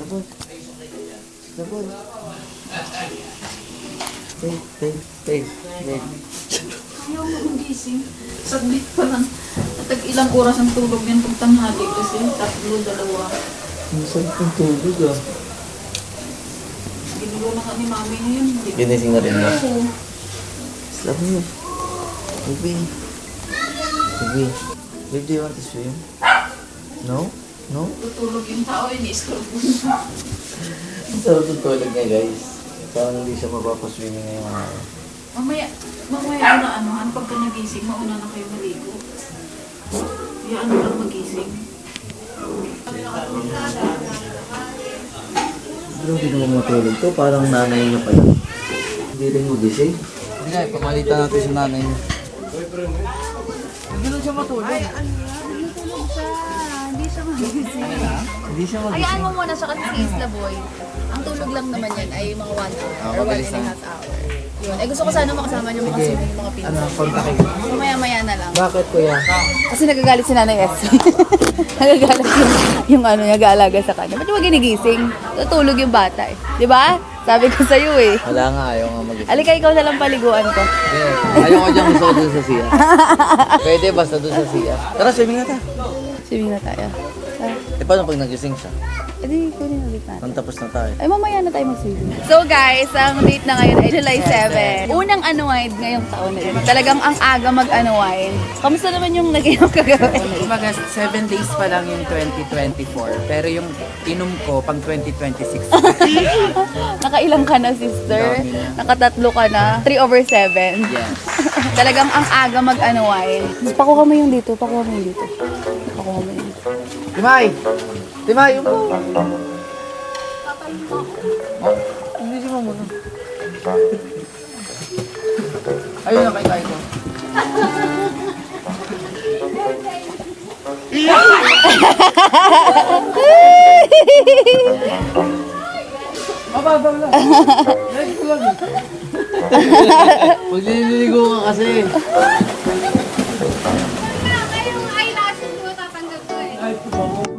Labot. Labot. Tay. Ayaw mo magising. Saglit pa lang. At ilang oras ang tulog yan pag tanghali kasi 3, 2. Ang sarap ng tulog ah. Ginulo na ka ni mami ngayon. Ginising na rin ba? Oo. Slap mo. Baby. Baby. Baby, do you want to swim? No? No? Tutulog yung tao, ini-scroll mo. Ang sarap ng tulog niya, guys. Parang hindi siya mapapaswimming ngayong araw. Mamaya na ano, pagka nagising, mauna na kayo maligo. Yan lang magising. Pero hindi naman matulog to. Parang nanay niya pa yun. Hindi rin magising. Hindi nga, pamalitan natin sa nanay niya. Hindi lang siya matulog. Ay, tulog siya. Hindi siya magising. Hindi siya magising. Hayaan mo muna siya kasi si Isla Boy. Ang tulog lang naman yan ay mga 1 hour or 1.5 hour. Yun. Gusto ko sana makasama niyo mga swimming, mga pinsan. Ano, kontakin. Mamaya-maya na lang. Bakit, kuya? Kasi nagagalit si Nanay S. Nagagalit yung ano, nag-aalaga sa kanya. Ba't yung ginigising? Tutulog yung bata eh. Di ba? Sabi ko sa'yo eh. Wala nga, ayaw nga magising. Alika, ikaw na lang paliguan ko. Ayaw ko dyan, gusto ko dun sa siya. Pwede, basta dun sa siya. Tara, swimming na tayo. Swimming na tayo. Eh, paano pag nagising siya? E di, kunin ulit natin. Nang tapos na tayo. Ay, mamaya na tayo mag-swimming. So guys, ang date na ngayon ay July 7. Unang unwind ngayong taon na yun. Talagang ang aga mag-unwind. Kamusta naman yung naging kagawin? Kumbaga, 7 days pa lang yung 2024. Pero yung inom ko pang 2026. Nakailang ka na, sister? Nakatatlo ka na? 3/7. Yes. Talagang ang aga mag-unwind. Pakuha mo yung dito. Pakuha mo yung dito. Pakuha mo yung dito. Timay! Timay, yung po! Hindi siya mo muna. Ayun na, kay ko. Mababaw lang. Next ko lang. Pag nililigo ka kasi.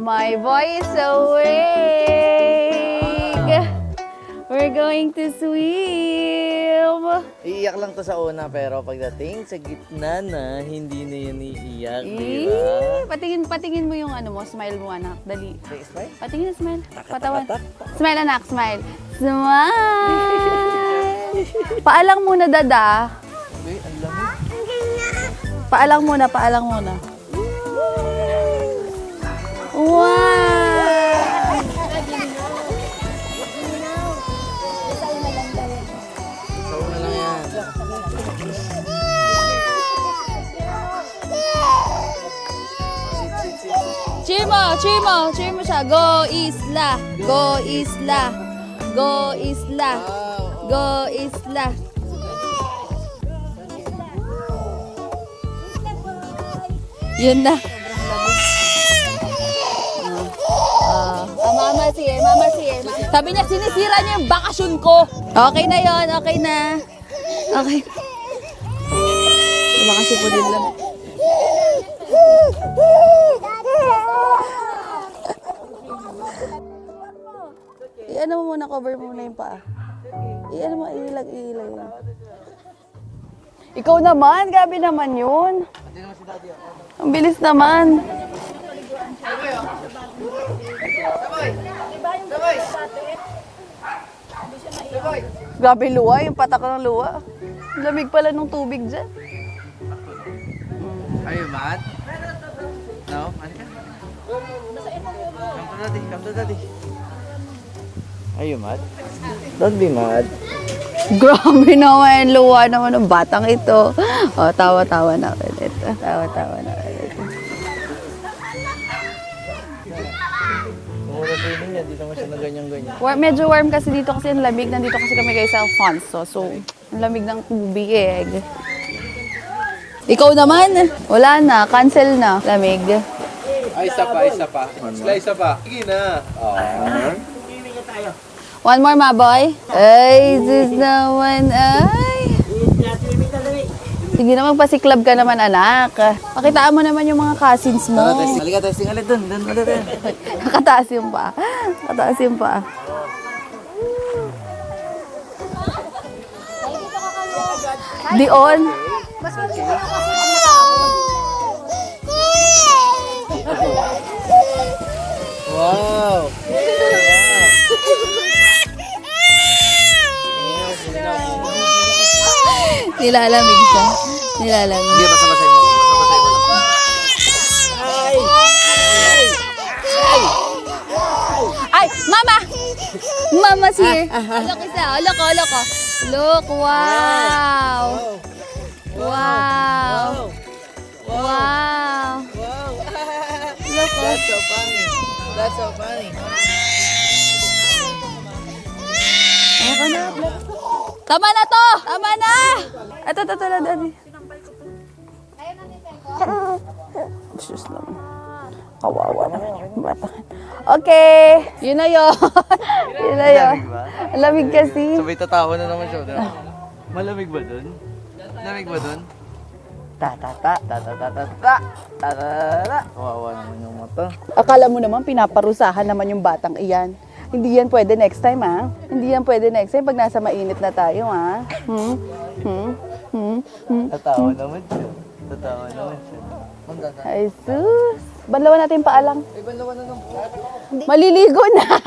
My boy is awake! We're going to swim! Iiyak lang to sa una, pero pagdating sa gitna na, hindi na yan iiyak, di ba? Patingin mo yung ano mo, smile mo anak, dali. Okay, smile. Patingin na smile. Patawan. Smile anak, smile. Smile! Paalang muna dada. Uy, ang lamig. Paalang muna. Wow! Sa una lang yan. Cheer mo siya. Go Isla! Go Isla! Go Isla! Go Isla! Yun na. Mama siya. Sabi niya, sinisira niya yung bakasyon ko. Okay na yon, okay na. Okay. Bakasyon po din lang. I-ano mo muna, cover mo muna yung paa. I-ano mo, ilag. Ikaw naman, grabe naman yun. Ang bilis naman. Grabe luwa, yung patak ng luwa. Lamig pala ng tubig dyan. Are you mad? No? Ano ka? Come to daddy. Are you mad? Don't be mad. Grabe naman, luwa naman ng batang ito. Oh, tawa-tawa na ulit. Tawa-tawa na ulit. Kung wala swimming niya, di naman siya na ganyan-ganyan. Medyo warm kasi dito kasi ang lamig. Nandito kasi kami kay Alfonso. So, ang lamig ng tubig. Ikaw naman, wala na. Cancel na. Lamig. Ay, isa pa. Sila isa pa. Sige na. One more, ma boy. Ay, sis naman, ay. Sige naman, pasiklab ka naman, anak. Pakitaan mo naman yung mga cousins mo. Tara, testing. Halika, testing ulit dun. Dun ulit. Nakataas yung pa. Nakataas yung pa. Dion. Wow! Nilalamig siya. Nilalamig. Sige, basa-basay mo. Basa-basay mo lang. Ay, mama! Mama's here. Look isa. Look, oh, look, oh. Look, wow. Wow. Wow. Look, oh. That's so funny. That's so funny. Ayoko na. Tama na to! Tama na! Ito, daddy. Diyos lang. Kawawa naman yung bata. Okay. Yun na yun. Yun na yun. Ang lamig kasi. Sabay tatawa na naman siya. Diba? Malamig ba dun? Lamig ba dun? Ta-ta-ta, ta-ta-ta-ta, ta-ta-ta. Kawawa naman yung mata. Akala mo naman pinaparusahan naman yung batang iyan. Hindi yan pwede next time, ha? Hindi yan pwede next time pag nasa mainit na tayo, ha? Tatawa naman siya. Tatawa naman siya. Ay, sus. Banlawan natin paalang. Maliligo na.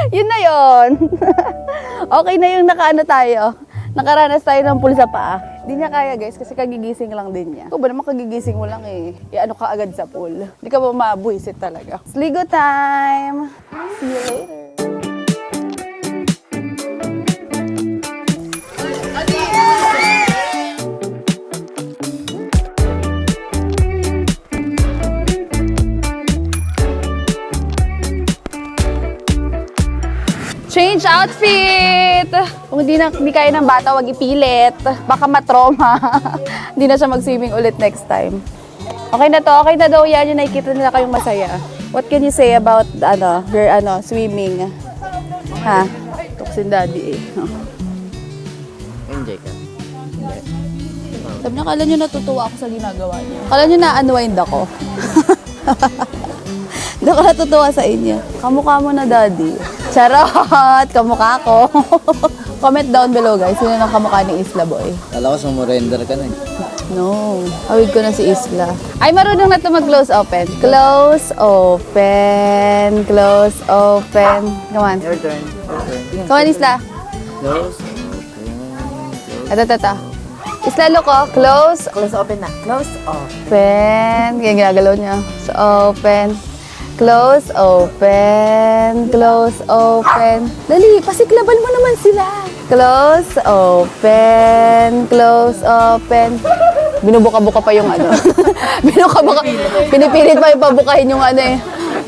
Yun na yun. Okay na yung nakaano tayo. Nakaranas tayo ng pool sa paa. Hindi niya kaya, guys, kasi kagigising lang din niya. Ikaw ba naman kagigising mo lang eh. Ano ka agad sa pool. Hindi ka ba mabuisit talaga. It's Ligo time. See you later. Change outfit! Kung hindi kaya ng bata, wag ipilit. Baka matroma. Hindi na siya mag-swimming ulit next time. Okay na to. Okay na daw yan. Yung nakikita nila kayong masaya. What can you say about your swimming? Ha? Tuksin daddy eh. Enjoy ka. Sabi niya, kala nyo natutuwa ako sa ginagawa niyo. Kala nyo na-unwind ako. Hindi ako natutuwa sa inyo. Kamukha mo na, daddy. Charot! Kamukha ko. Comment down below, guys. Sino nang kamukha ni Isla Boy? Kala ko sumurrender ka na eh. No. Awid ko na si Isla. Ay, marunong na ito mag-close open. Close open. Close open. Come on. Your turn. Come on, Isla. Close. Ito. Isla, look, oh. Close. Close open na. Close off. Open. Yan, ginagalaw niya. So, open. Close, open. Close, open. Dali, pasiklaban mo naman sila. Close, open. Close, open. Binubuka-buka pa yung ano. Binubuka-buka. Pinipilit pa yung pabukahin yung ano eh.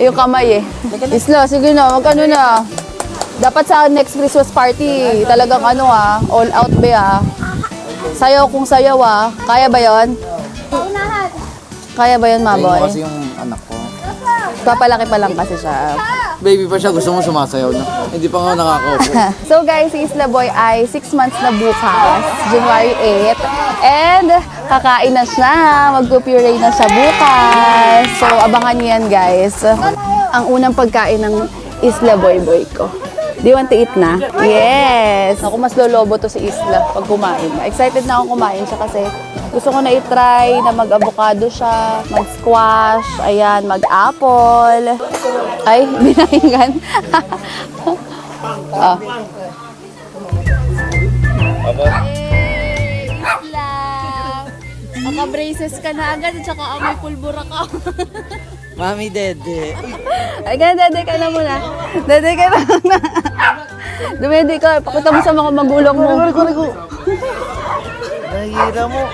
Yung kamay eh. Isla, sige na, magkano na. Dapat sa next Christmas party, talagang ano all out ba Sayaw kung sayaw Kaya ba yon? Kaya ba yon, Ayun mo Maboy? kasi yung anak ko. Papalaki pa lang kasi siya. Baby pa siya, gusto mo sumasayaw na. Hindi pa nga nakakaupo. So guys, si Isla Boy ay 6 months na bukas, January 8. And kakain na siya, mag-puree na siya bukas. So abangan niyo yan, guys. Ang unang pagkain ng Isla Boy ko. Do you want to eat na? Yes! Ako mas lolobo to si Isla pag kumain. Excited na akong kumain siya kasi gusto ko na i-try na mag-avocado siya, mag-squash, ayan, mag-apple. Ay, binahingan. Oh. Hey, Isla! Maka-braces ka na agad at saka amoy pulbura ka. Mami, dede. Ay, dede ka na muna. Dede ka na muna. Dumede ka. Pakita mo sa mga magulang mo. Nahihira mo.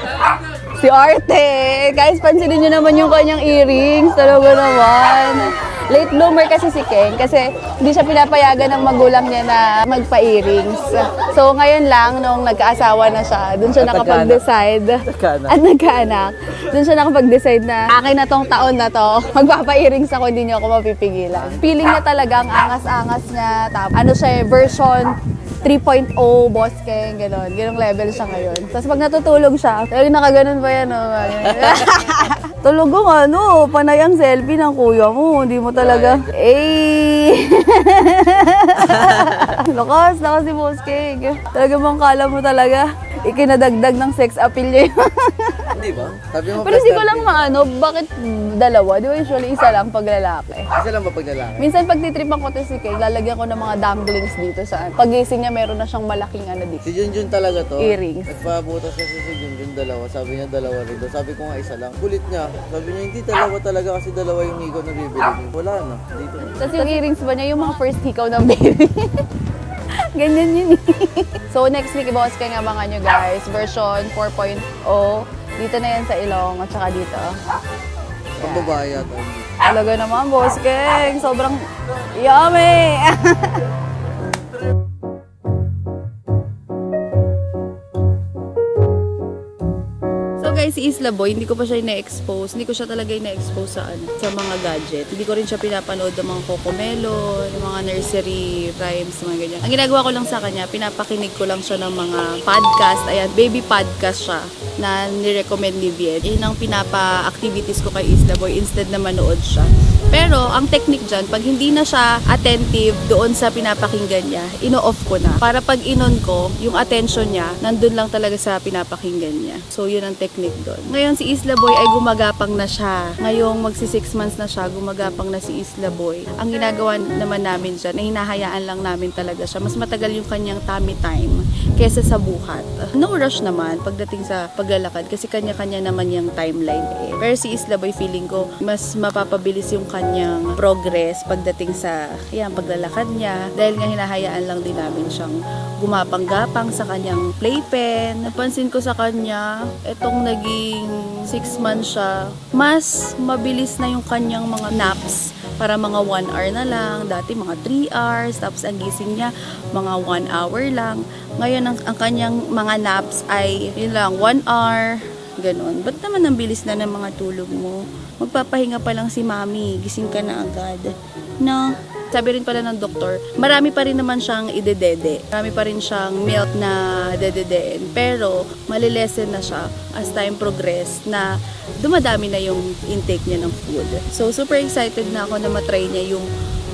Si Arte. Guys, pansinin nyo naman yung kanyang earrings. Talaga naman. Late bloomer kasi si Ken kasi hindi siya pinapayagan ng magulang niya na magpa-earrings. So ngayon lang, nung nagkaasawa na siya, dun siya nakapag-decide. At nagkaanak. Dun siya nakapag-decide na akin na tong taon na to. Magpapa-earrings ako, hindi niyo ako mapipigilan. Feeling niya talaga ang angas-angas niya. Tapos, ano siya, version 3.0 boss keng, gano'n. Ganong level siya ngayon. Tapos pag natutulog siya, talagang nakaganon pa yan. Tulog ko nga, no? Panay ang selfie ng kuya mo. Hindi mo talaga. Eh! Lakas si boss keng. Talaga bang kala mo talaga? Ikinadagdag ng sex appeal niya yun. Hindi ba? Sabi mo Pero hindi ko lang maano, bakit dalawa? Di ba usually isa lang pag lalaki? Isa lang ba pag lalaki? Minsan pag titripan ko to si Kay, lalagyan ko ng mga danglings dito sa pagising niya, meron na siyang malaking ano dito. Si Junjun talaga to. Earrings. Nagpabutas kasi si Junjun dalawa. Sabi niya dalawa rin daw. Sabi ko nga isa lang. Kulit niya. Sabi niya hindi dalawa talaga kasi dalawa yung hikaw na bibili niya. Wala na. Dito na. Tapos yung earrings ba niya, yung mga first hikaw ng baby. Ganyan yun eh. So next week, boss Kay, abangan nyo guys. Version 4.0. Dito na yan sa Ilong at saka dito. Ang babae yata. Talaga naman, boss Keng. Sobrang yummy! So guys, si Isla Boy, hindi ko pa siya ina-expose. Hindi ko siya talaga ina-expose sa, sa mga gadget. Hindi ko rin siya pinapanood ng mga Cocomelon, ng mga nursery rhymes, mga ganyan. Ang ginagawa ko lang sa kanya, pinapakinig ko lang siya ng mga podcast. Ayan, baby podcast siya na nirecommend ni Viet. Yun ang pinapa-activities ko kay Isla Boy instead na manood siya. Pero, ang technique dyan, pag hindi na siya attentive doon sa pinapakinggan niya, ino-off ko na. Para pag inon ko, yung attention niya, nandun lang talaga sa pinapakinggan niya. So, yun ang technique doon. Ngayon, si Isla Boy ay gumagapang na siya. Ngayong magsi 6 months na siya, gumagapang na si Isla Boy. Ang ginagawa naman namin dyan, ay hinahayaan lang namin talaga siya. Mas matagal yung kanyang tummy time kesa sa buhat. No rush naman pagdating sa paglalakad kasi kanya-kanya naman yung timeline eh. Pero si Isla Boy, feeling ko, mas mapapabilis yung kanyang progress pagdating sa paglalakad niya dahil nga hinahayaan lang din namin siyang gumapang-gapang sa kanyang playpen. Napansin ko sa kanya, etong naging 6 months siya, mas mabilis na yung kanyang mga naps. Para mga 1 hour na lang, dati mga 3 hours, tapos ang gising niya mga 1 hour lang. Ngayon ang kanyang mga naps ay yun lang, 1 hour, ganon. Ba't naman ang bilis na ng mga tulog mo? Magpapahinga pa lang si mami, gising ka na agad. No? Sabi rin pala ng doktor, marami pa rin naman siyang idedede. Marami pa rin siyang milk na dededeen. Pero, malilesen na siya as time progress na dumadami na yung intake niya ng food. So, super excited na ako na matry niya yung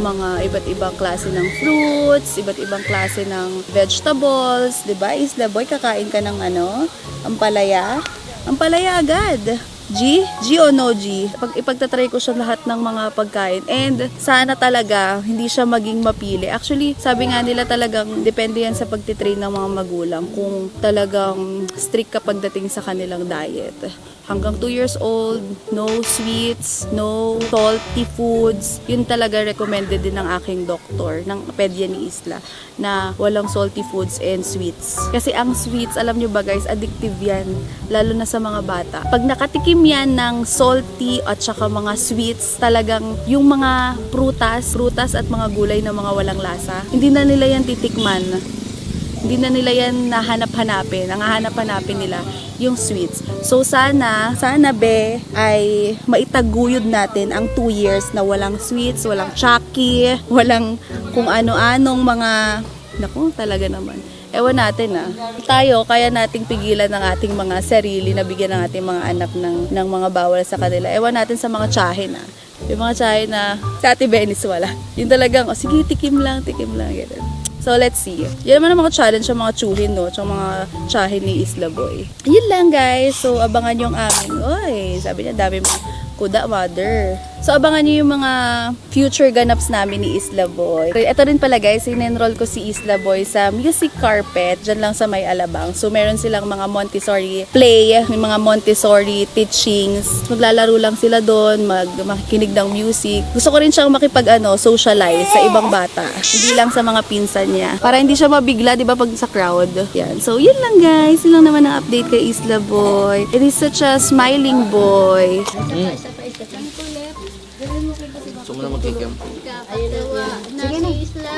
mga iba't ibang klase ng fruits, iba't ibang klase ng vegetables. Diba, Isla Boy, kakain ka ng ampalaya? Ampalaya agad. G o no G? Ipagtatry ko siya lahat ng mga pagkain and sana talaga hindi siya maging mapili. Actually, sabi nga nila talagang depende yan sa pagtitrain ng mga magulang kung talagang strict ka pagdating sa kanilang diet. Hanggang 2 years old, no sweets, no salty foods. Yun talaga recommended din ng aking doktor, ng pedya ni Isla, na walang salty foods and sweets. Kasi ang sweets, alam nyo ba guys, addictive yan, lalo na sa mga bata. Pag nakatikim yan ng salty at saka mga sweets, talagang yung mga prutas at mga gulay na mga walang lasa, hindi na nila yan titikman. Hindi na nila yan nahanap-hanapin. Ang hahanap-hanapin nila yung sweets. So sana be, ay maitaguyod natin ang 2 years na walang sweets, walang chucky, walang kung ano-anong mga, naku, talaga naman. Ewan natin tayo, kaya nating pigilan ng ating mga sarili na bigyan ng ating mga anak ng mga bawal sa kanila. Ewan natin sa mga tsahin Yung mga tsahin na sa Ate Benis wala. Yung talagang, sige, tikim lang, ganun. So, let's see. Yan naman ang mga challenge sa mga chuhin, no? Sa mga tsahin ni Isla Boy. Yun lang, guys. So, abangan yung aming, sabi niya, dami mga kuda, mother. So, abangan niyo yung mga future ganaps namin ni Isla Boy. Ito rin pala, guys, in-enroll ko si Isla Boy sa Music Carpet, dyan lang sa May Alabang. So, meron silang mga Montessori play, may mga Montessori teachings. Maglalaro lang sila doon, makikinig ng music. Gusto ko rin siyang socialize sa ibang bata. Hindi lang sa mga pinsan niya. Para hindi siya mabigla, di ba, pag sa crowd. Yan. So, yun lang, guys. Yun lang naman ang update kay Isla Boy. It is such a smiling boy. Gusto mo na magkikim? Sige na. Isla.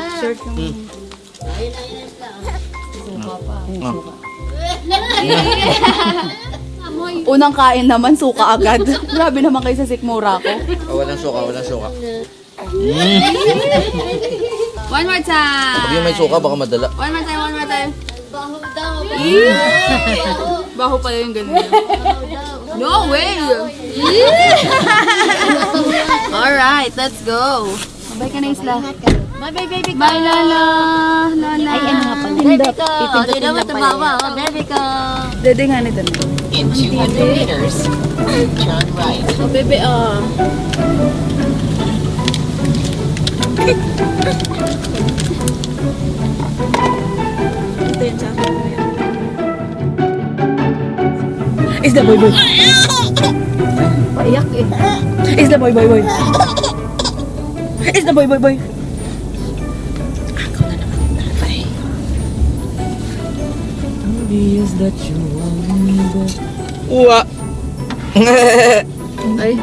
Unang kain naman, suka agad. Grabe naman kayo sa sikmura ko. Walang suka. One more time. Pag yung may suka, baka madala. One more time, one more time. Baho daw. Baho pala yung ganun. No way! Alright, let's go. Bye ka na, Isla. Bye bye baby ko. Bye, Lola. Lola. Ay, ano nga pala? Baby ko. Hindi naman tumawa. Baby ko. Dede nga nito. In 200 meters, turn right. Oh, bebe, Isla, boy, boy. Paiyak eh. Isla, boy, boy, boy. Isla, boy, boy, boy. Uwa! Ay.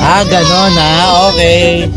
Ah, ganon ha. Okay.